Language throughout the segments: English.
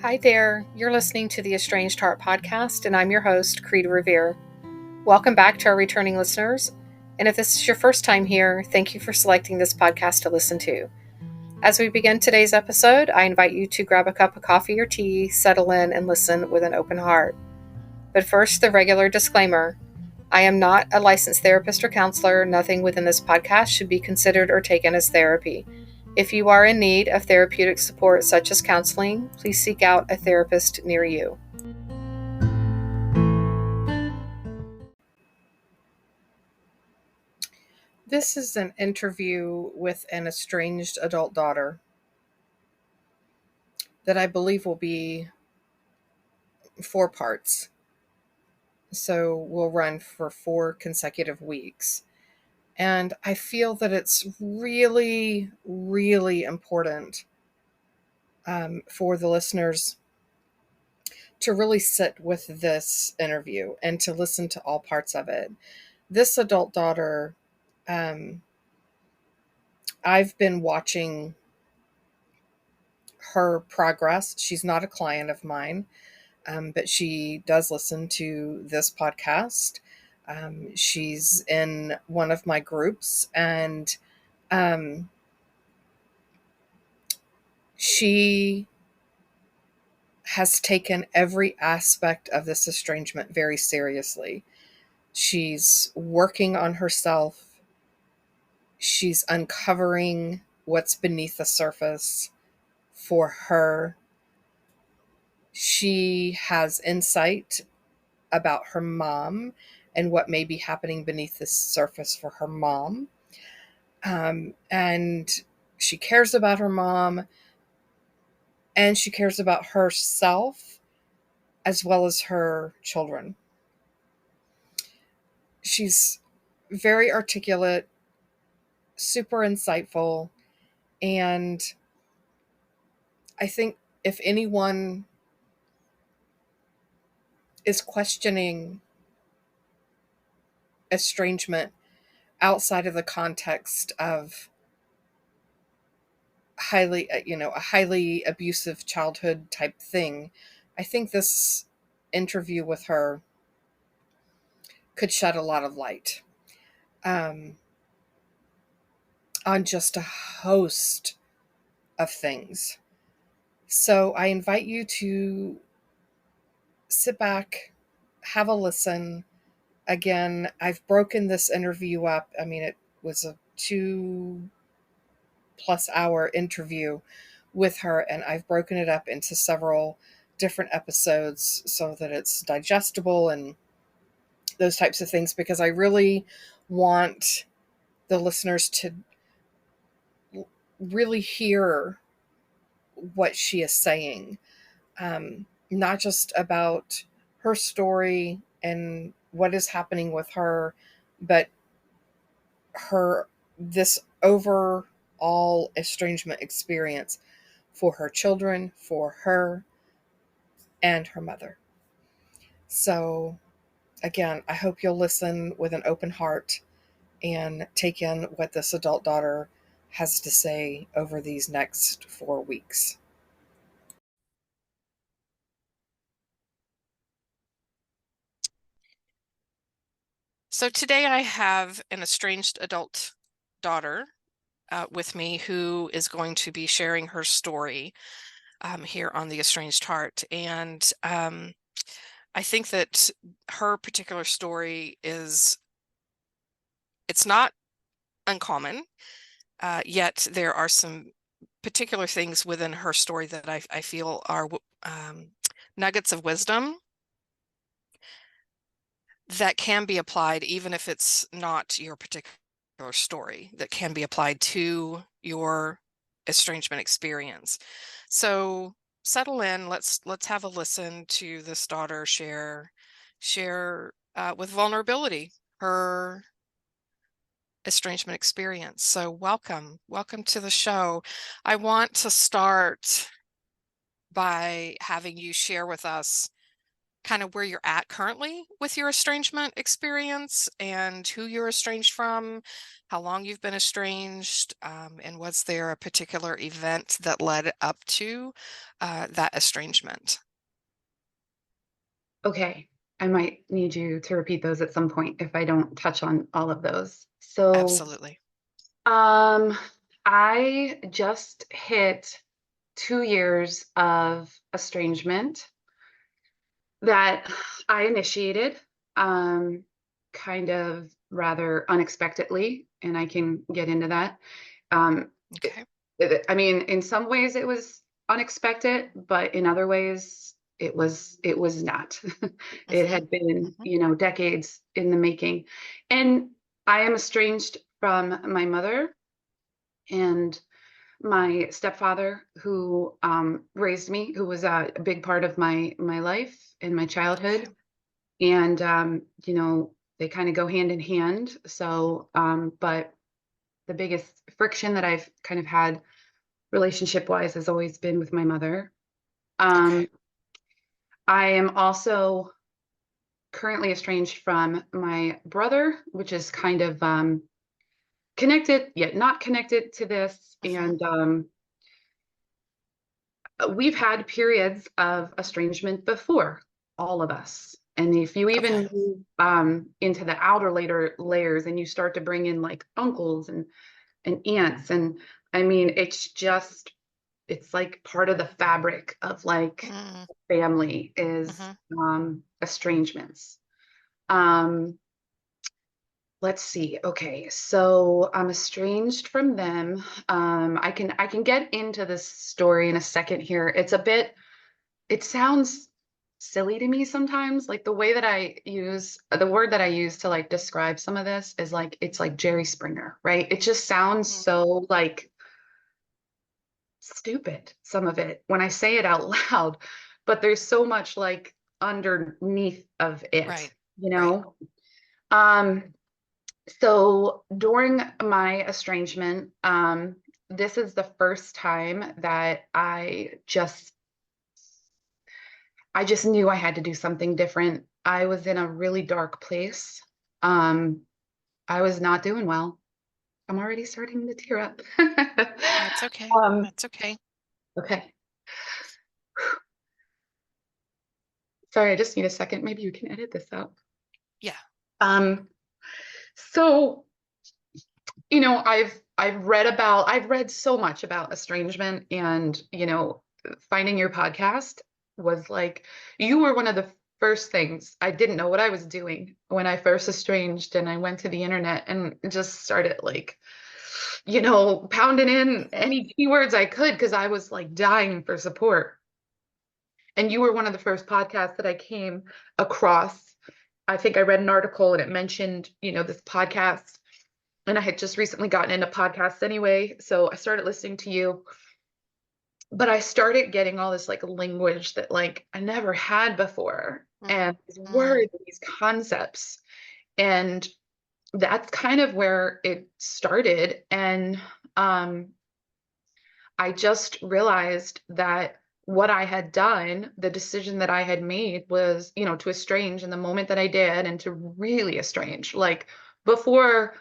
Hi there, you're listening to the Estranged Heart podcast, and I'm your host, Creta Revere. Welcome back to our returning listeners, and if this is your first time here, thank you for selecting this podcast to listen to. As we begin today's episode, I invite you to grab a cup of coffee or tea, settle in, and listen with an open heart. But first, the regular disclaimer. I am not a licensed therapist or counselor. Nothing within this podcast should be considered or taken as therapy. If you are in need of therapeutic support such as counseling, please seek out a therapist near you. This is an interview with an estranged adult daughter that I believe will be 4 parts. So we'll run for 4 consecutive weeks. And I feel that it's really, really important for the listeners to really sit with this interview and to listen to all parts of it. This adult daughter, I've been watching her progress. She's not a client of mine, but she does listen to this podcast. She's in one of my groups, and she has taken every aspect of this estrangement very seriously. She's working on herself. She's uncovering what's beneath the surface for her. She has insight about her mom and what may be happening beneath the surface for her mom. And she cares about her mom, and she cares about herself as well as her children. She's very articulate, super insightful, and I think if anyone is questioning estrangement outside of the context of a highly abusive childhood type thing, I think this interview with her could shed a lot of light on just a host of things. So I invite you to sit back, have a listen. Again, I've broken this interview up. I mean, it was a 2+ hour interview with her, and I've broken it up into several different episodes so that it's digestible and those types of things, because I really want the listeners to really hear what she is saying, not just about her story and what is happening with her, but this overall estrangement experience for her children, for her, and her mother. So again, I hope you'll listen with an open heart and take in what this adult daughter has to say over these next 4 weeks. So today I have an estranged adult daughter with me who is going to be sharing her story here on The Estranged Heart. And I think that her particular story it's not uncommon, yet there are some particular things within her story that I feel are nuggets of wisdom that can be applied, even if it's not your particular story, that can be applied to your estrangement experience. So settle in. Let's have a listen to this daughter share with vulnerability her estrangement experience. So welcome to the show. I want to start by having you share with us kind of where you're at currently with your estrangement experience and who you're estranged from, how long you've been estranged, and was there a particular event that led up to that estrangement? Okay. I might need you to repeat those at some point if I don't touch on all of those. So, Absolutely. um, I just hit 2 years of estrangement that I initiated, um, kind of rather unexpectedly, and I can get into that. Um, it, Okay. I mean, in some ways it was unexpected, but in other ways it was not. It Mm-hmm. had been, Mm-hmm. decades in the making. And I am estranged from my mother and my stepfather who raised me, who was a big part of my life and my childhood. Okay. And they kind of go hand in hand. So, but the biggest friction that I've kind of had relationship wise has always been with my mother. Okay. Um, I am also currently estranged from my brother, which is kind of connected yet not connected to this. Mm-hmm. And we've had periods of estrangement before, all of us. And if you Okay. even move into the outer later layers and you start to bring in like uncles and aunts, and I mean, it's like part of the fabric of like Mm-hmm. family is Mm-hmm. estrangements. Um, let's see. Okay, so I'm estranged from them. I can get into this story in a second here. It sounds silly to me sometimes. Like the way that I use the word that I use to like describe some of this is like it's like Jerry Springer, right? It just sounds so like stupid, some of it, when I say it out loud, but there's so much like underneath of it, Right. you Right. know? Um, so during my estrangement, this is the first time that I just knew I had to do something different. I was in a really dark place. Um, I was not doing well. I'm already starting to tear up. That's okay. um, That's okay. okay. Sorry, I just need a second. Maybe you can edit this out. Yeah. Um, so I've read so much about estrangement, and finding your podcast was like you were one of the first things. I didn't know what I was doing when I first estranged, and I went to the internet and just started like pounding in Mm-hmm. any keywords I could because I was like dying for support. And you were one of the first podcasts that I came across. I think I read an article and it mentioned, this podcast. And I had just recently gotten into podcasts anyway. So I started listening to you. But I started getting all this like language that like I never had before. And these Mm-hmm. words, these concepts. And that's kind of where it started. And um, I just realized that what I had done, the decision that I had made was, to estrange in the moment that I did and to really estrange. Like before,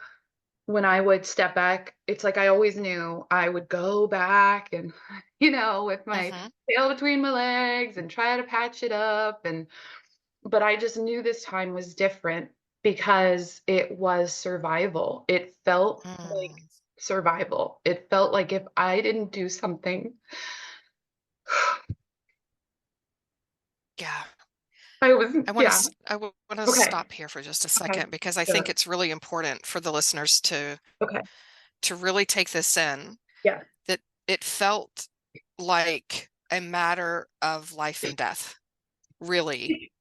when I would step back, it's like I always knew I would go back and, with my Mm-hmm. tail between my legs and try to patch it up. But I just knew this time was different because it was survival. It felt like Mm. survival. It felt like if I didn't do something, Yeah. I was, I want yeah. to want to Okay. stop here for just a Okay. second because I think Sure. it's really important for the listeners Okay. to really take this in, Yeah. that it felt like a matter of life and death, really,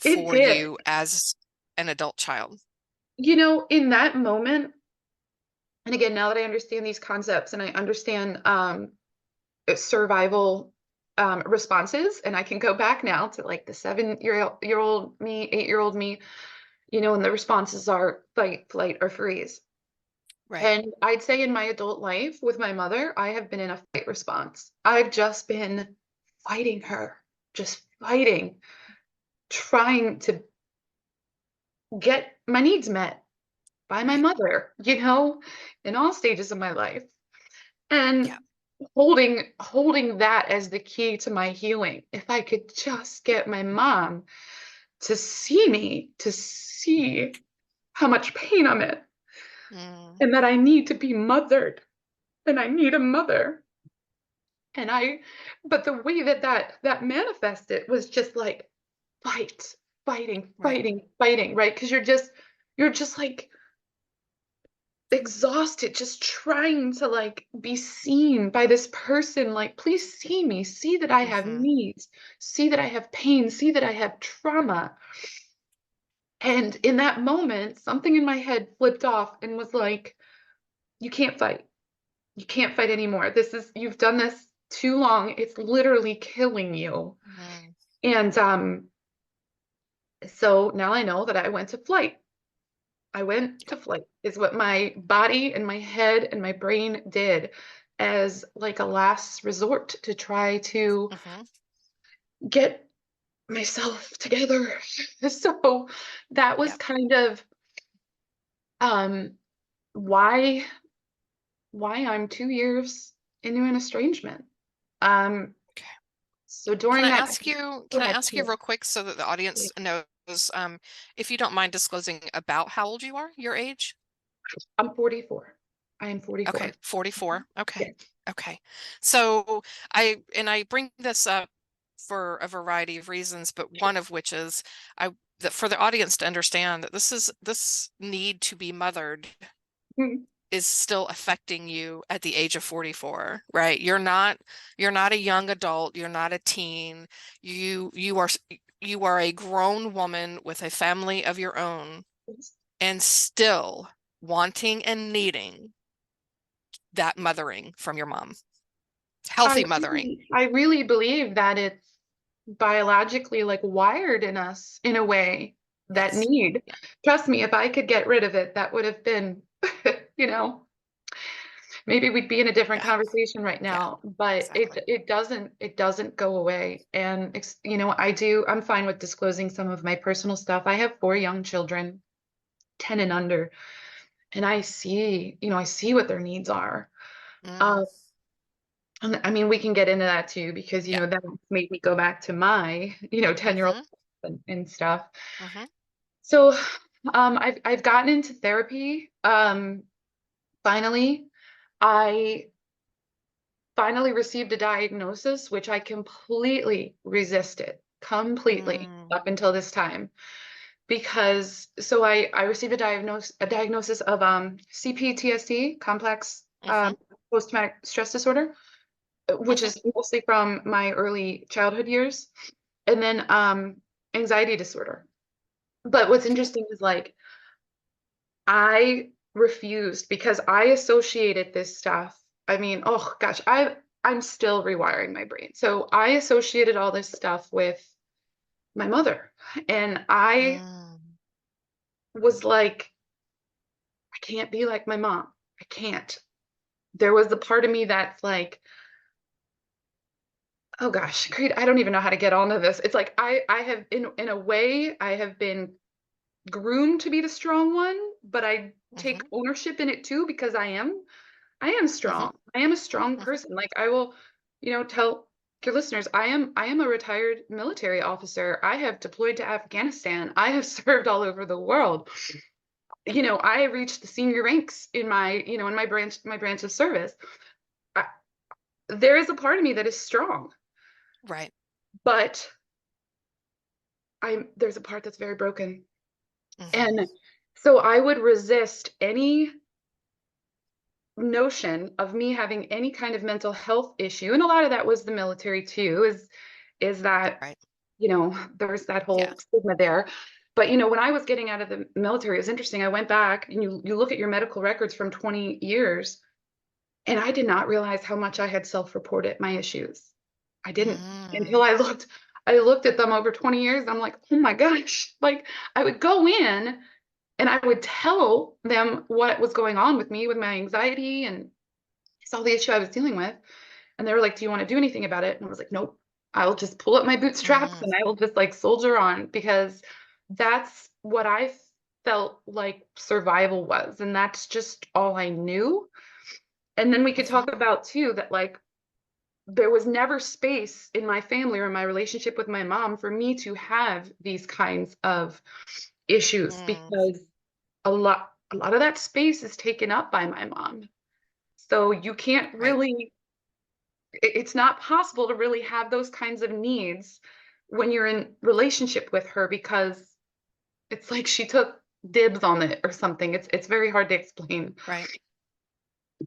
It for did. you as an adult child. In that moment, and again, now that I understand these concepts and I understand survival responses, and I can go back now to like the 7-year old me, 8-year-old me, and the responses are fight, flight, or freeze. Right. And I'd say in my adult life with my mother, I have been in a fight response. I've just been fighting her, just fighting. trying to get my needs met by my Right. mother, in all stages of my life. Yeah. And holding that as the key to my healing. If I could just get my mom to see me, to see how much pain I'm in, Mm, and that I need to be mothered, and I need a mother. And but the way that manifested was just like fight, fighting, right. fighting, fighting, right? Because you're just like exhausted, just trying to like be seen by this person. Like, please see me, see that I have Mm-hmm. needs, see that I have pain, see that I have trauma. And in that moment, something in my head flipped off and was like, you can't fight. You can't fight anymore. You've done this too long. It's literally killing you. Mm, And so now I know that I went to flight. I went to flight, is what my body and my head and my brain did as like a last resort to try to mm-hmm. get myself together. So that was Yeah. kind of um, why I'm 2 years into an estrangement. Um, Okay. so during that, go Can I ahead. ask you real quick so that the audience knows, um, if you don't mind disclosing about how old you are, your age? I'm 44. I am Okay, 44. 44. Yeah. Okay. Okay. So I bring this up for a variety of reasons, but one of which is I that for the audience to understand that this need to be mothered Mhm. is still affecting you at the age of 44, right? You're not a young adult, you're not a teen. You are a grown woman with a family of your own and still wanting and needing that mothering from your mom. Healthy mothering. I really believe that it's biologically like wired in us in a way that Yes. need. Yeah. Trust me, if I could get rid of it, that would have been, you know, maybe we'd be in a different Yeah. conversation right Yeah. now. But Exactly. it doesn't go away. And I'm fine with disclosing some of my personal stuff. I have 4 young children, 10 and under, and I see what their needs are. Mm, Uh, and I mean, we can get into that too, because, yeah. that made me go back to my, 10-year-old Mm-hmm. and stuff. Mm-hmm. So, I've gotten into therapy. Finally, I finally received a diagnosis, which I completely resisted, completely Mm, up until this time. Because so I received a diagnosis of CPTSD, complex mm-hmm. post-traumatic stress disorder, which Mm-hmm. is mostly from my early childhood years, and then anxiety disorder. But what's Okay. interesting is like I refused because I associated this stuff. I mean, oh gosh, I'm still rewiring my brain. So I associated all this stuff with my mother, and I Mm, was like, I can't be like my mom. I can't. There was the part of me that's like, oh gosh, Creed, I don't even know how to get onto this. It's like I have in a way I have been groomed to be the strong one, but I take mm-hmm. ownership in it too, because I am Mm-hmm. strong. I am a strong Mm-hmm. person. Like I will, tell your listeners, I am a retired military officer. I have deployed to Afghanistan. I have served all over the world. I reached the senior ranks in my branch of service. I, there is a part of me that is strong, Right. but there's a part that's very broken. Mm-hmm. And so I would resist any notion of me having any kind of mental health issue. And a lot of that was the military too, is that, Right. there's that Yeah. whole stigma there. But when I was getting out of the military, it was interesting. I went back and you look at your medical records from 20 years, and I did not realize how much I had self-reported my issues. I didn't until Mm, I looked at them over 20 years. And I'm like, oh my gosh, like I would go in and I would tell them what was going on with me with my anxiety and saw the issue I was dealing with. And they were like, do you want to do anything about it? And I was like, nope, I'll just pull up my bootstraps Mm, and I will just like soldier on, because that's what I felt like survival was. And that's just all I knew. And then we could mm-hmm, talk about too that like there was never space in my family or in my relationship with my mom for me to have these kinds of issues, mm, because a lot of that space is taken up by my mom. So you can't right, really, it's not possible to really have those kinds of needs when you're in relationship with her, because it's like she took dibs on it or something. It's very hard to explain. right.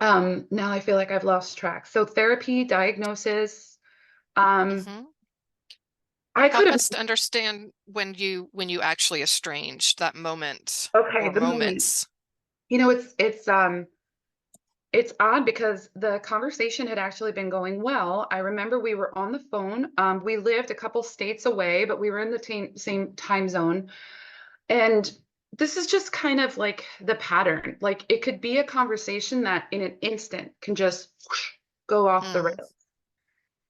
Now I feel like I've lost track. So therapy, diagnosis, um, Mm-hmm. I could Help have, us to understand when you actually estranged, that moment okay, or the moment. moments. It's odd because the conversation had actually been going well. I remember we were on the phone. We lived a couple states away, but we were in the same time zone. And this is just kind of like the pattern. Like it could be a conversation that in an instant can just whoosh, go off the Mm, rails,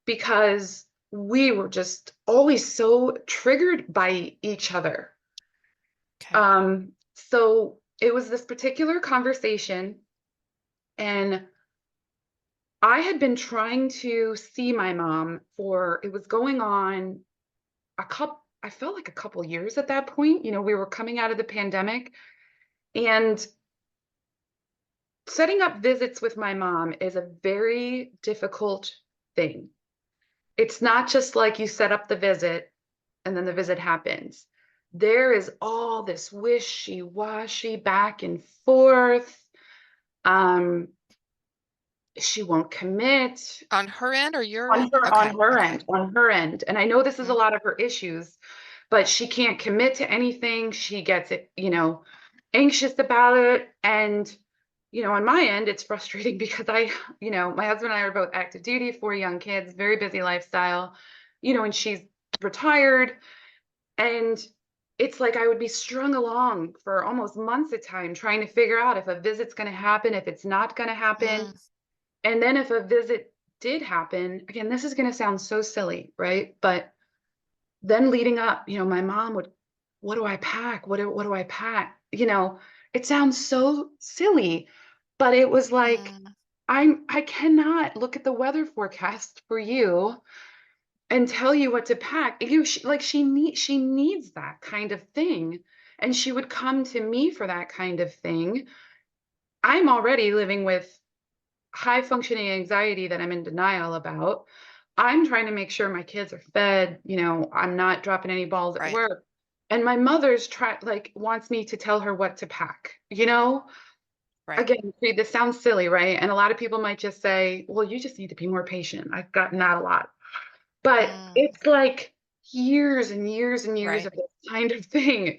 because we were just always so triggered by each other. okay. So it was this particular conversation, and I had been trying to see my mom for, it was going on I felt like a couple years at that point. We were coming out of the pandemic, and setting up visits with my mom is a very difficult thing. It's not just like you set up the visit and then the visit happens. There is all this wishy-washy back and forth. Um, she won't commit. On her end or your on end? her Okay, on her okay. end on her end and I know this is a Mm, lot of her issues, but she can't commit to anything. She gets it, anxious about it. And on my end it's frustrating because my husband and I are both active duty, 4 young kids, very busy lifestyle, and she's retired. And it's like I would be strung along for almost months at a time trying to figure out if a visit's going to happen, if it's not going to happen. mm, And then if a visit did happen, again, this is going to sound so silly, right? But then leading up, my mom would, what do I pack? What do I pack? It sounds so silly, but it was like, mm, I cannot look at the weather forecast for you and tell you what to pack. She needs that kind of thing. And she would come to me for that kind of thing. I'm already living with high functioning anxiety that I'm in denial about. I'm trying to make sure my kids are fed, I'm not dropping any balls at right, work. And my mother's wants me to tell her what to pack. right. Again, see, this sounds silly, right? And a lot of people might just say, well, you just need to be more patient. I've gotten that a lot. But Mm, it's like years and years and years right. of this kind of thing.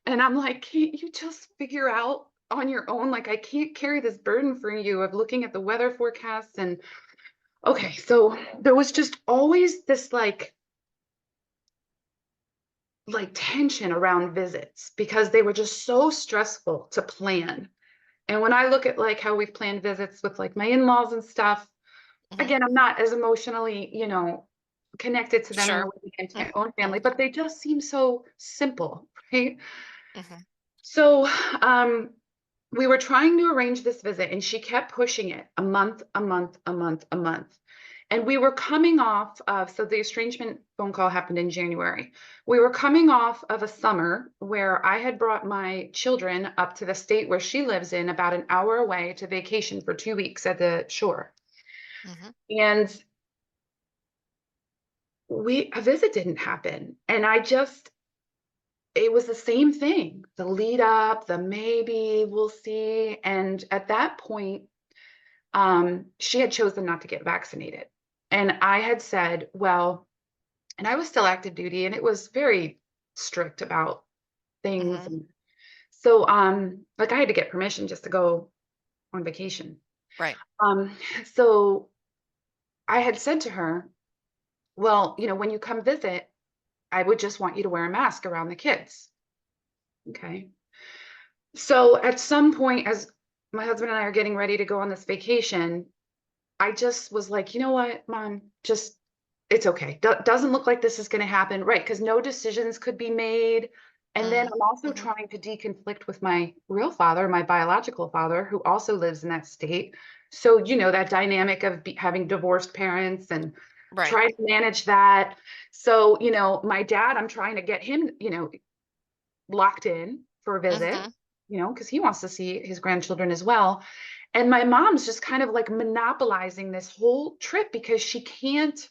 And I'm like, can't you just figure out on your own? Like, I can't carry this burden for you of looking at the weather forecasts. And okay, so there was just always this like tension around visits because they were just so stressful to plan. And when I look at like how we've planned visits with like my in-laws and stuff, Hmm. again, I'm not as emotionally, connected to them in the Sure. way Mm, my own mm, family, but they just seem so simple, right? hmm. So, we were trying to arrange this visit and she kept pushing it a month, a month, a month, a month. And we were coming off of, so the estrangement phone call happened in January. We were coming off of a summer where I had brought my children up to the state where she lives in, about an hour away, to vacation for 2 weeks at the shore. Hmm. And a visit didn't happen. And it was the same thing, the lead up, the maybe we'll see. And at that point, she had chosen not to get vaccinated. And I had said, well, and I was still active duty and it was very strict about things. Hmm. And so, like I had to get permission just to go on vacation. Right. Um, so I had said to her, well, when you come visit, I would just want you to wear a mask around the kids. Okay. So at some point, as my husband and I are getting ready to go on this vacation, I just was like, you know what, Mom, just it's okay. Doesn't look like this is going to happen, right? Because no decisions could be made. And then I'm also Mm-hmm. trying to deconflict with my real father, my biological father, who also lives in that state. So, that dynamic of having divorced parents and Right. try to manage that. So, my dad, I'm trying to get him, locked in for a visit, Mm-hmm. because he wants to see his grandchildren as well. And my mom's just kind of like monopolizing this whole trip because she can't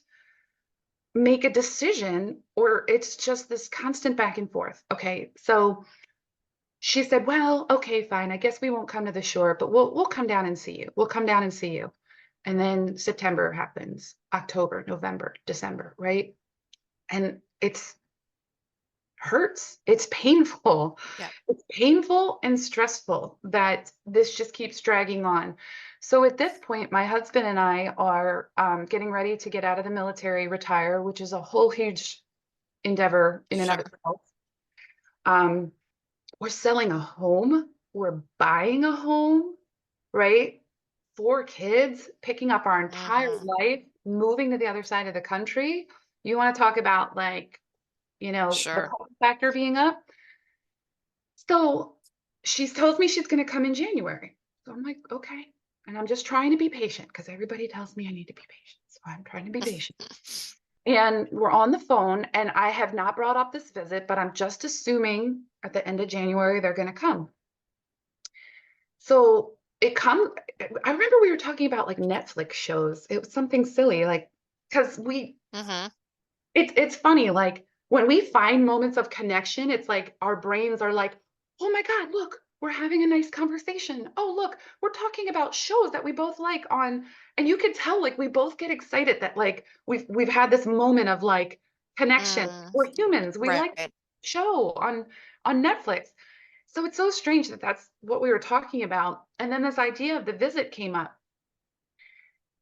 make a decision, or it's just this constant back and forth. Okay. So she said, well, okay, fine. I guess we won't come to the shore, but we'll come down and see you. We'll come down and see you. And then September happens, October, November, December, right? And it's hurts. It's painful. Yeah. It's painful and stressful that this just keeps dragging on. So at this point, my husband and I are getting ready to get out of the military, retire, which is a whole huge endeavor in and of Sure. itself. Um, we're selling a home. We're buying a home, right? 4 kids, picking up our entire Mm-hmm. life, moving to the other side of the country. You want to talk about like, the Sure. cost factor being up. So she tells me she's going to come in January. So I'm like, okay. And I'm just trying to be patient because everybody tells me I need to be patient. So I'm trying to be patient. And we're on the phone, and I have not brought up this visit, but I'm just assuming at the end of January they're going to come. So it comes. I remember we were talking about like Netflix shows. It was something silly, like because Mm-hmm. it's funny, like when we find moments of connection, it's like our brains are like, oh my God, look, we're having a nice conversation. Oh, look, we're talking about shows that we both like on, and you can tell like we both get excited that like we've had this moment of like connection. Mm. We're humans. We like Right. show on Netflix. So it's so strange that that's what we were talking about. And then this idea of the visit came up.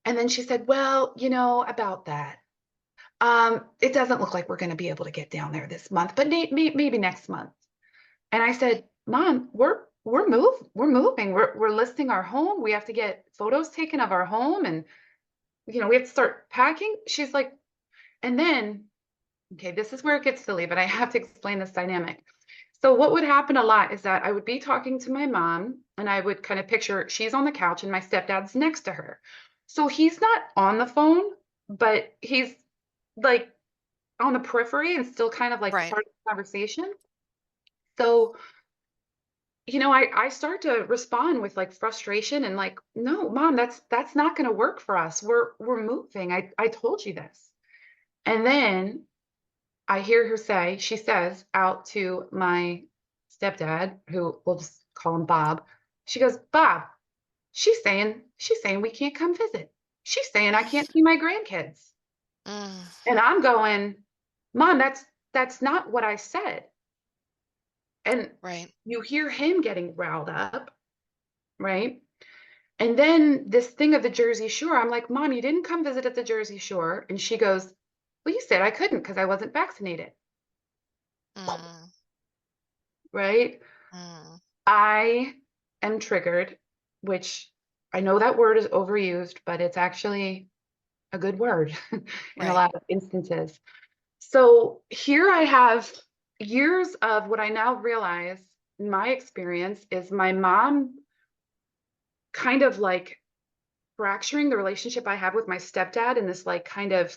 And then she said, well, about that. It doesn't look like we're going to be able to get down there this month, but maybe next month. And I said, Mom, we're moving. We're listing our home. We have to get photos taken of our home, and we have to start packing. She's like, and then, okay, this is where it gets silly, but I have to explain this dynamic. So what would happen a lot is that I would be talking to my mom, and I would kind of picture she's on the couch and my stepdad's next to her. So he's not on the phone, but he's like on the periphery and still kind of like Right. part of the conversation. So, I start to respond with like frustration and like, no, Mom, that's not going to work for us. We're moving. I told you this. And then I hear her say, she says out to my stepdad, who we'll just call him Bob. She goes, Bob, she's saying we can't come visit. She's saying I can't see my grandkids. Mm. And I'm going, Mom, that's not what I said. And Right. you hear him getting riled up, right? And then this thing of the Jersey Shore, I'm like, Mom, you didn't come visit at the Jersey Shore. And she goes, well, you said I couldn't because I wasn't vaccinated, Mm. right? Mm. I am triggered, which I know that word is overused, but it's actually a good word in a Right. lot of instances. So here I have years of what I now realize in my experience is my mom kind of like fracturing the relationship I have with my stepdad in this like kind of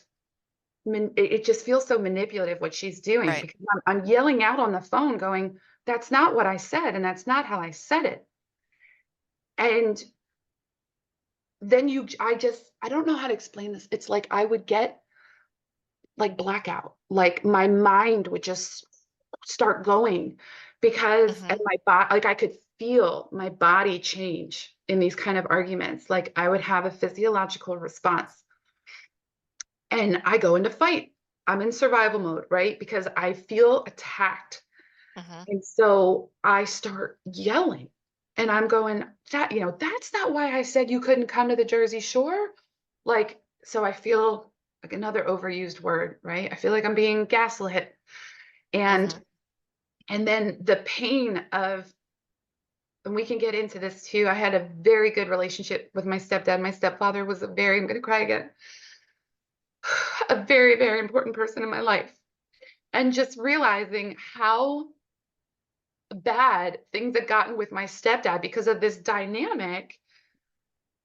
it just feels so manipulative what she's doing Right. because I'm yelling out on the phone going, that's not what I said and that's not how I said it. And then I don't know how to explain this. It's like I would get like blackout, like my mind would just start going because Mm-hmm. and my body, like I could feel my body change in these kind of arguments. Like I would have a physiological response and I go into fight. I'm in survival mode, right? Because I feel attacked. Mm-hmm. And so I start yelling and I'm going, that's not why I said you couldn't come to the Jersey Shore. Like, so I feel like another overused word, right? I feel like I'm being gaslit. And Mm-hmm. and then the pain of, and we can get into this too. I had a very good relationship with my stepdad. My stepfather was I'm going to cry again. a very, very important person in my life. And just realizing how bad things had gotten with my stepdad because of this dynamic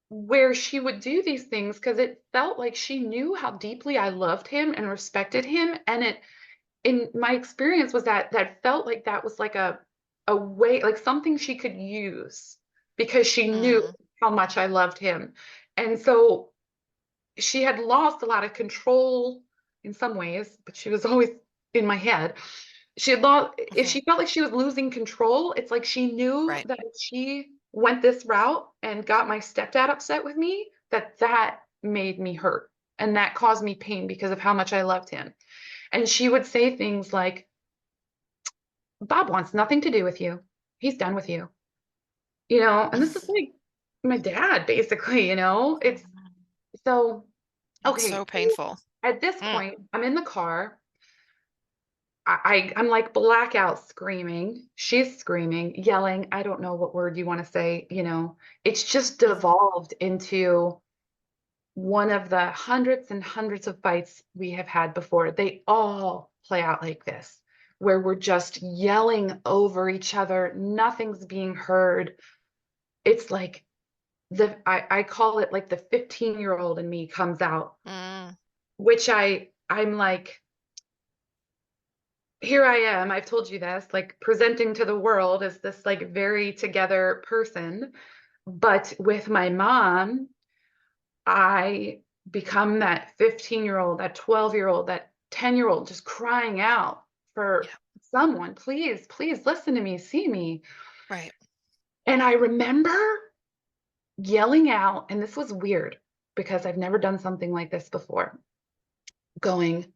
where she would do these things because it felt like she knew how deeply I loved him and respected him. And it, in my experience, was that that felt like that was like a way, like something she could use because she knew Mm, how much I loved him. And so she had lost a lot of control in some ways, but she was always in my head. She had lost, if mhm. she felt like she was losing control, it's like she knew Right. that if she went this route and got my stepdad upset with me, that that made me hurt. And that caused me pain because of how much I loved him. And she would say things like, Bob wants nothing to do with you. He's done with you. And this is like my dad, basically, it's so It's okay. so So painful. at this Mm, point, I'm in the car. I'm like blackout screaming. She's screaming, yelling. I don't know what word you want to say. It's just mhm. devolved into one of the hundreds and hundreds of fights we have had before. They all play out like this, where we're just yelling over each other. Nothing's being heard. It's like I call it like the 15-year-old in me comes out, Mm, which I'm like, here I am, I've told you this, like presenting to the world as this like very together person. But with my mom, I become that 15-year-old, that 12-year-old, that 10-year-old just crying out for yeah. someone, please, please listen to me, see me. Right. And I remember yelling out, and this was weird because I've never done something like this before, going,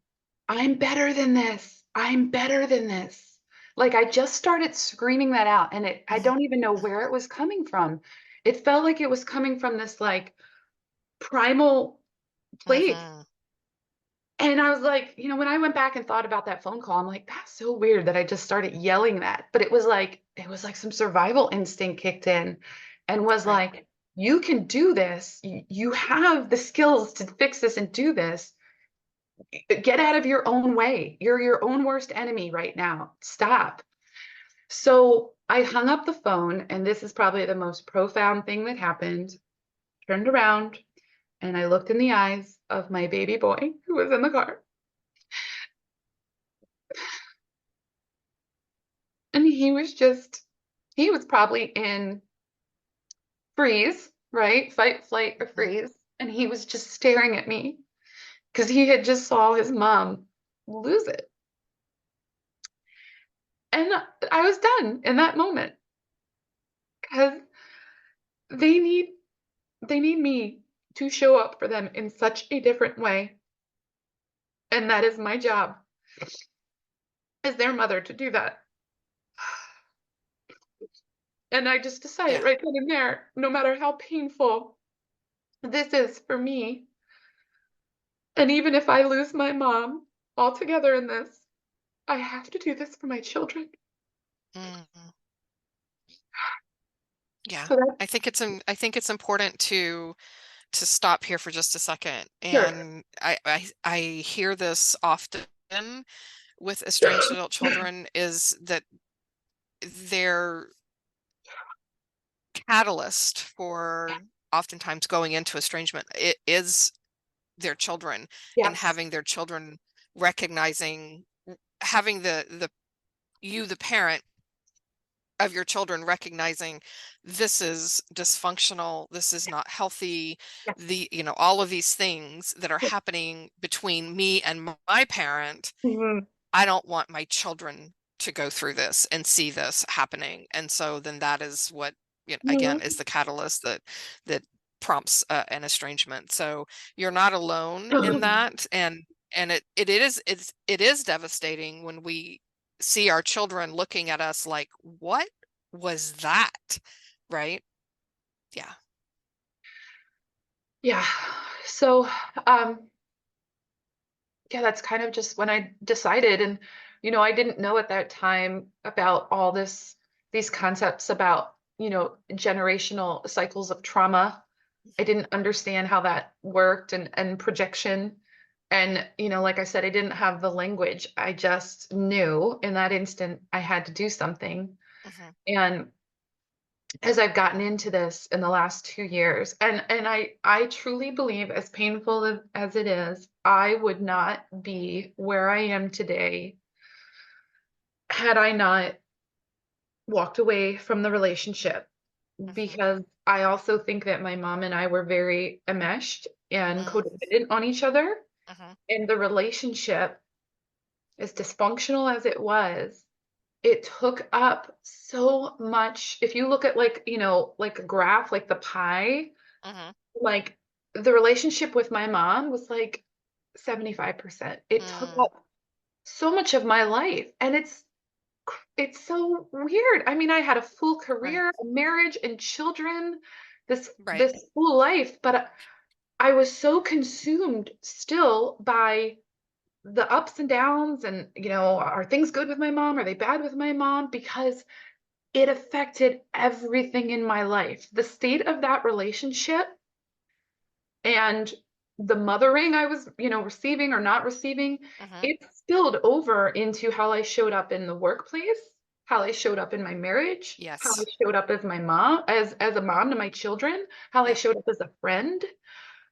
I'm better than this. I'm better than this. Like I just started screaming that out and I Mhm, don't even know where it was coming from. It felt like it was coming from this like primal place. mhm. And I was like, when I went back and thought about that phone call, I'm like, that's so weird that I just started yelling that. But it was like some survival instinct kicked in and was Right. like, you can do this. You have the skills to fix this and do this. Get out of your own way. You're your own worst enemy right now. Stop. So I hung up the phone, and this is probably the most profound thing that happened. Turned around, and I looked in the eyes of my baby boy who was in the car. And he was probably in freeze, right? Fight, flight, or Mhm. freeze. And he was just staring at me because he had just saw his mom lose it. And I was done in that moment because they need they need me to show up for them in such a different way. And that is my job as their mother to do that. And I just decided Yeah. right then and there, no matter how painful this is for me, and even if I lose my mom altogether in this, I have to do this for my children. Mhm. Yeah. So that's I think it's important to stop here for just a second. sure. And I hear this often with estranged adult children is that their catalyst for oftentimes going into estrangement it is their children and Yes. having their children recognizing having the parent of your children recognizing this is dysfunctional, this is not healthy, Yes. all of these things that are happening between me and my parent. Mhm. I don't want my children to go through this and see this happening. And so then that is what, again, is Mhm. the catalyst that prompts an estrangement. So you're not alone in that. And it is devastating when we see our children looking at us like, what was that? Right? Yeah. Yeah. So, um, yeah, that's kind of just when I decided. And, I didn't know at that time about all these concepts about, generational cycles of trauma. I didn't understand how that worked and projection. And, like I said, I didn't have the language. I just knew in that instant I had to do something. Mhm. And as I've gotten into this in the last 2 years, and I truly believe, as painful as it is, I would not be where I am today had I not walked away from the relationship, Mhm. because I also think that my mom and I were very enmeshed and Mm. codependent on each other. Mhm. And the relationship, as dysfunctional as it was, it took up so much. If you look at, like, like a graph, like the pie, Mhm. like, the relationship with my mom was like 75%. It took Mm. up so much of my life, and it's so weird. I mean, I had a full Right. career, a marriage, and children, this Right. this full life, but I was so consumed still by the ups and downs, and, are things good with my mom? Are they bad with my mom? Because it affected everything in my life. The state of that relationship and the mothering I was, receiving or not receiving, Mhm. it spilled over into how I showed up in the workplace, how I showed up in my marriage, how I Yes. showed up as my mom, as a mom to my children, how I Yep. showed up as a friend.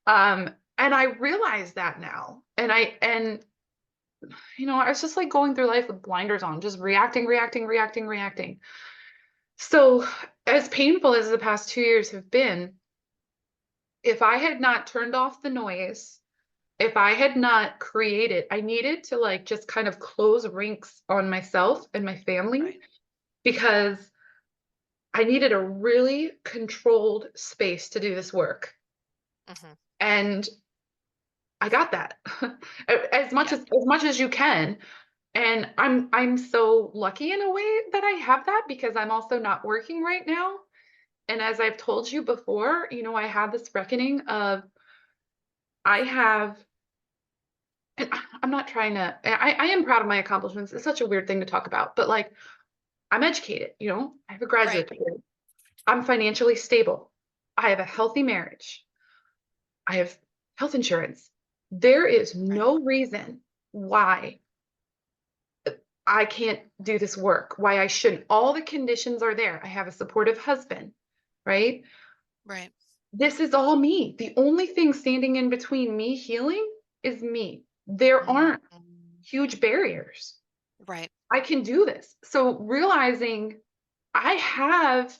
And I realize that now. And I was just like going through life with blinders on, just reacting, reacting, reacting, reacting. So, as painful as the past 2 years have been, if I had not turned off the noise, if I had not created, I needed to, like, just kind of close ranks on myself and my family, Right. because I needed a really controlled space to do this work. Mhm. And I got that. as much Yeah. as you can. And I'm so lucky in a way that I have that, because I'm also not working right now. And as I've told you before, I had this reckoning of, I have, and I'm not trying to, I am proud of my accomplishments. It's such a weird thing to talk about, but, like, I'm educated, I have a Right. graduate degree. I'm financially stable. I have a healthy marriage. I have health insurance. There is Right. no reason why I can't do this work, why I shouldn't. All the conditions are there. I have a supportive husband, right? Right. This is all me. The only thing standing in between me healing is me. There Mm. aren't huge barriers. Right. I can do this. So realizing I have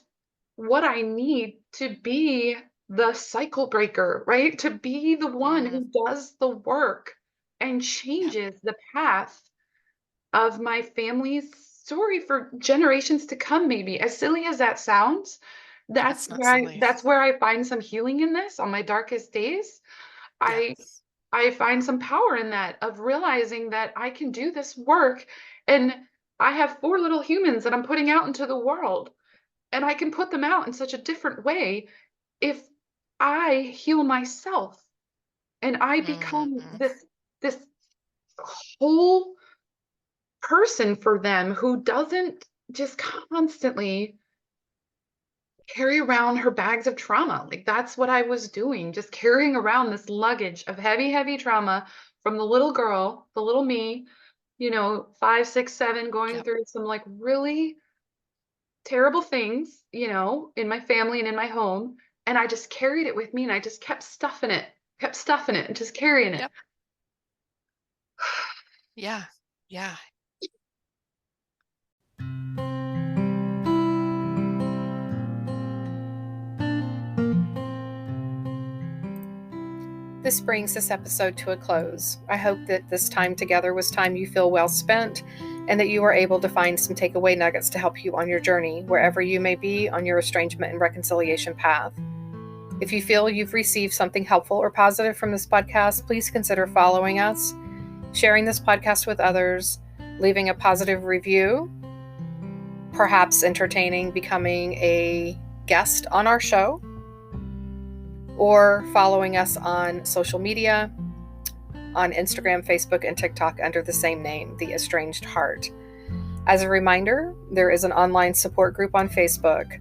what I need to be the cycle breaker, right? To be the one Mm. who does the work and Yeah. changes the path of my family's story for generations to come. Maybe, as silly as that sounds, That's not silly. that's where I find some healing in this on my darkest days. Yeah. I find some power in that, of realizing that I can do this work, and I have four little humans that I'm putting out into the world, and I can put them out in such a different way if I heal myself and I become Mm. this whole person for them, who doesn't just constantly carry around her bags of trauma. Like, that's what I was doing, just carrying around this luggage of heavy, heavy trauma from the little girl, the little me, 5, 6, 7, going Yep. through some, like, really terrible things, in my family and in my home. And I just carried it with me, and I just kept stuffing it and just carrying it. Yep. Yeah. Yeah. This brings this episode to a close. I hope that this time together was time you feel well spent, and that you are able to find some takeaway nuggets to help you on your journey, wherever you may be on your estrangement and reconciliation path. If you feel you've received something helpful or positive from this podcast, please consider following us, sharing this podcast with others, leaving a positive review, perhaps entertaining becoming a guest on our show, or following us on social media on Instagram, Facebook, and TikTok under the same name, The Estranged Heart. As a reminder, there is an online support group on Facebook.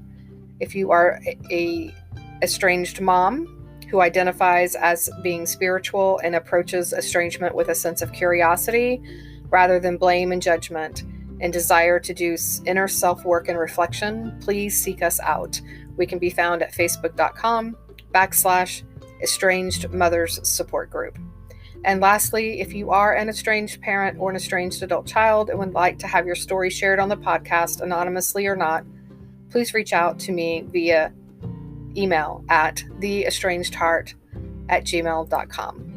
If you are a estranged mom who identifies as being spiritual and approaches estrangement with a sense of curiosity rather than blame and judgment, and desire to do inner self-work and reflection, please seek us out. We can be found at facebook.com/estranged mothers support group. And lastly, if you are an estranged parent or an estranged adult child and would like to have your story shared on the podcast, anonymously or not, please reach out to me via email at TheEstrangedHeart@gmail.com.